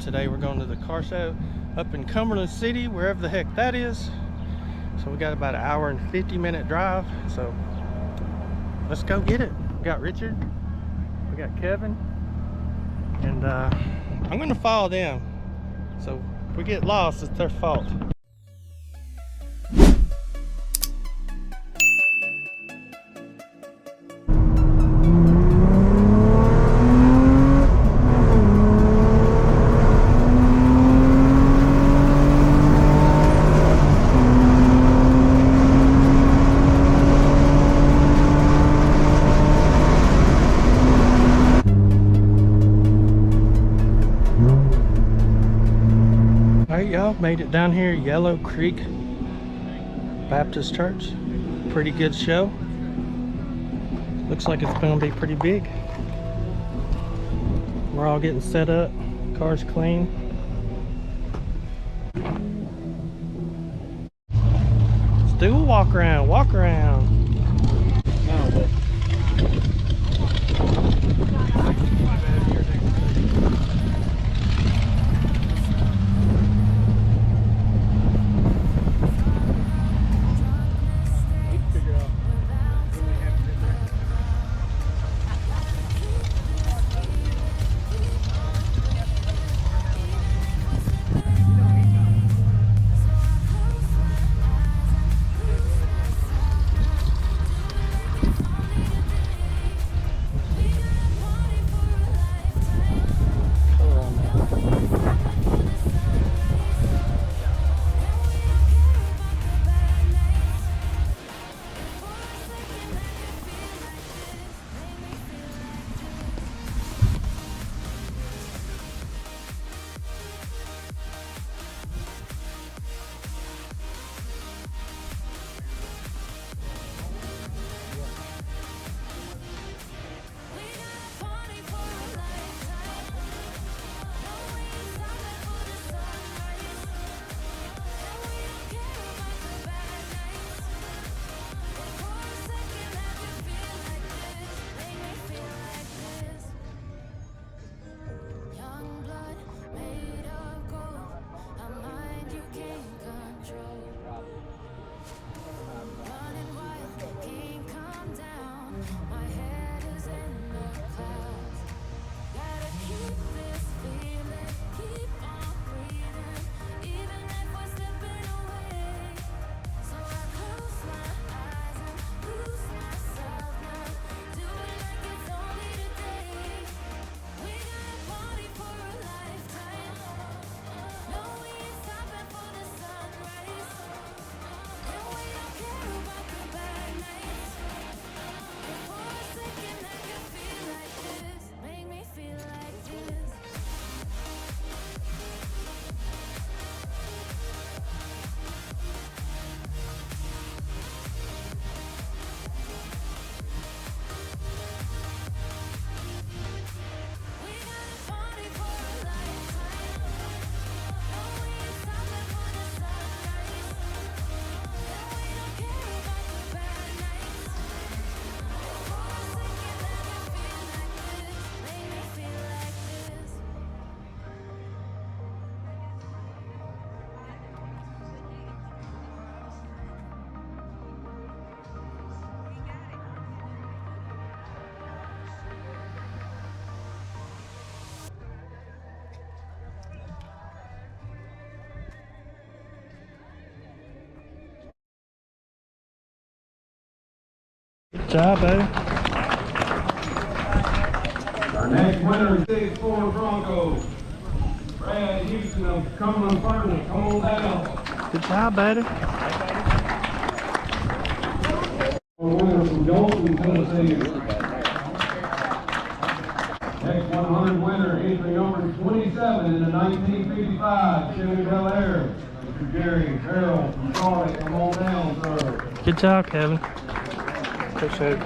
Today we're going to the car show up in Cumberland City, wherever the heck that is. So we got about an hour and 50-minute drive. So let's go get it. We got Richard, we got Kevin, and I'm gonna follow them. So if we get lost, it's their fault. Alright, y'all, made it down here, Yellow Creek Baptist Church. Pretty good show. Looks like it's gonna be pretty big. We're all getting set up, car's clean. Let's do a walk around, walk around. Good job, buddy. Our next winner is 6-4 Broncos. Brad Houston of Cumberland Furnace. Come on down. Good job, buddy. Our winner from Jolson, Tennessee. Next 100 winner, entry number 27 in the 1955 Chevy Bel Air. Mr. Jerry Farrell from Charlotte. Come on down, sir. Good job, Kevin. Appreciate it.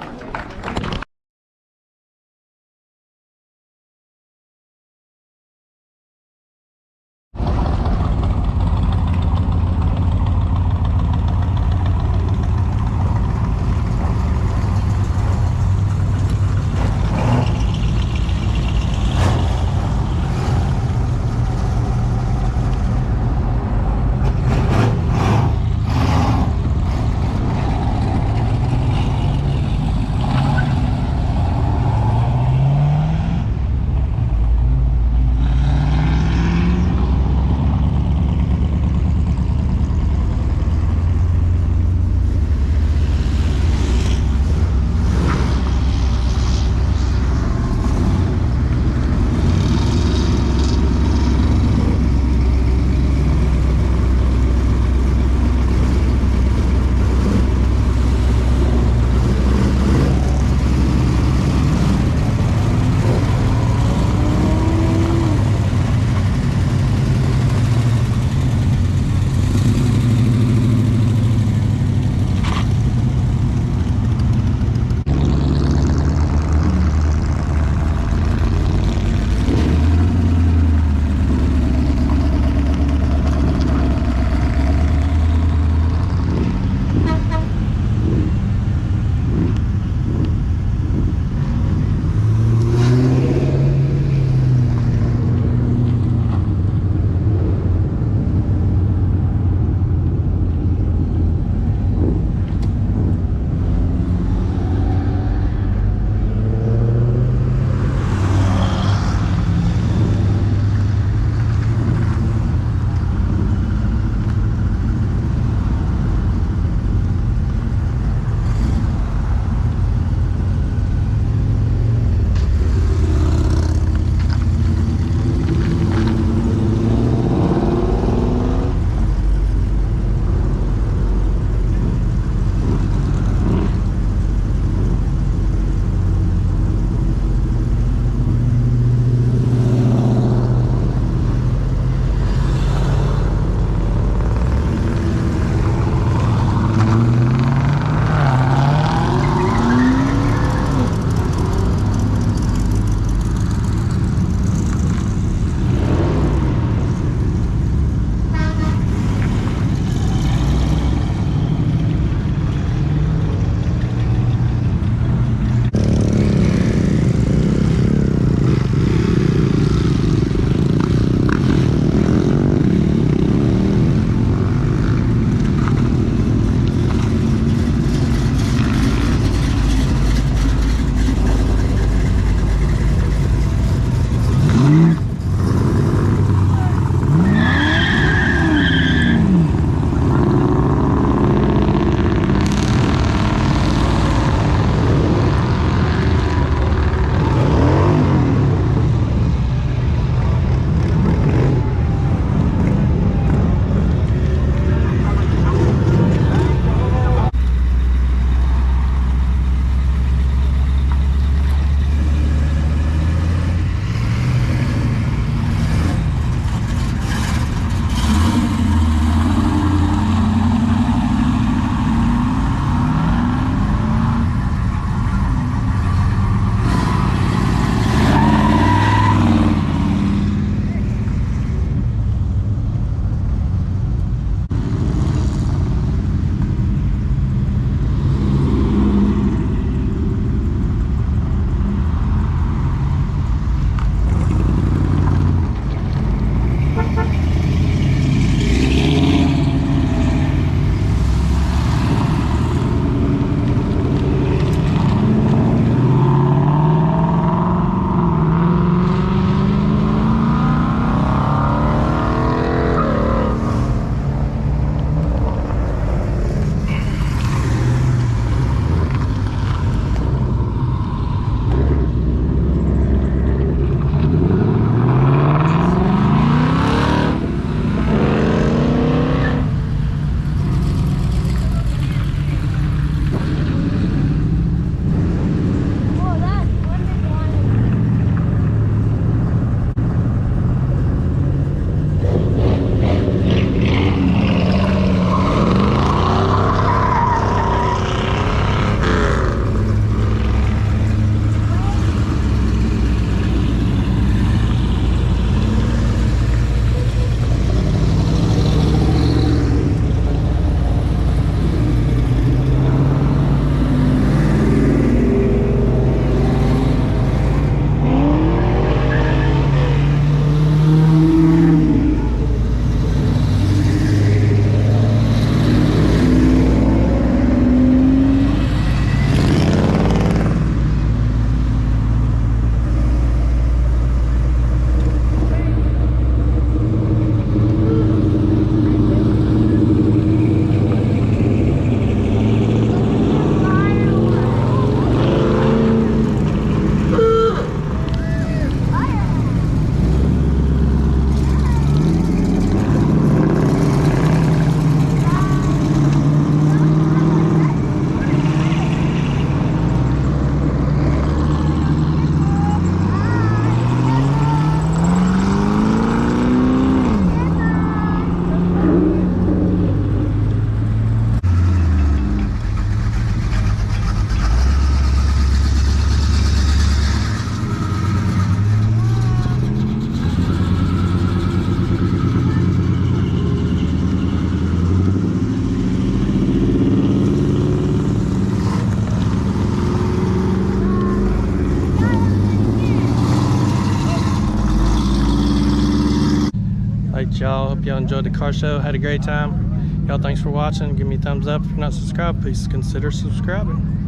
Alright, y'all, hope y'all enjoyed the car show. Had a great time. Y'all, thanks for watching. Give me a thumbs up. If you're not subscribed, please consider subscribing.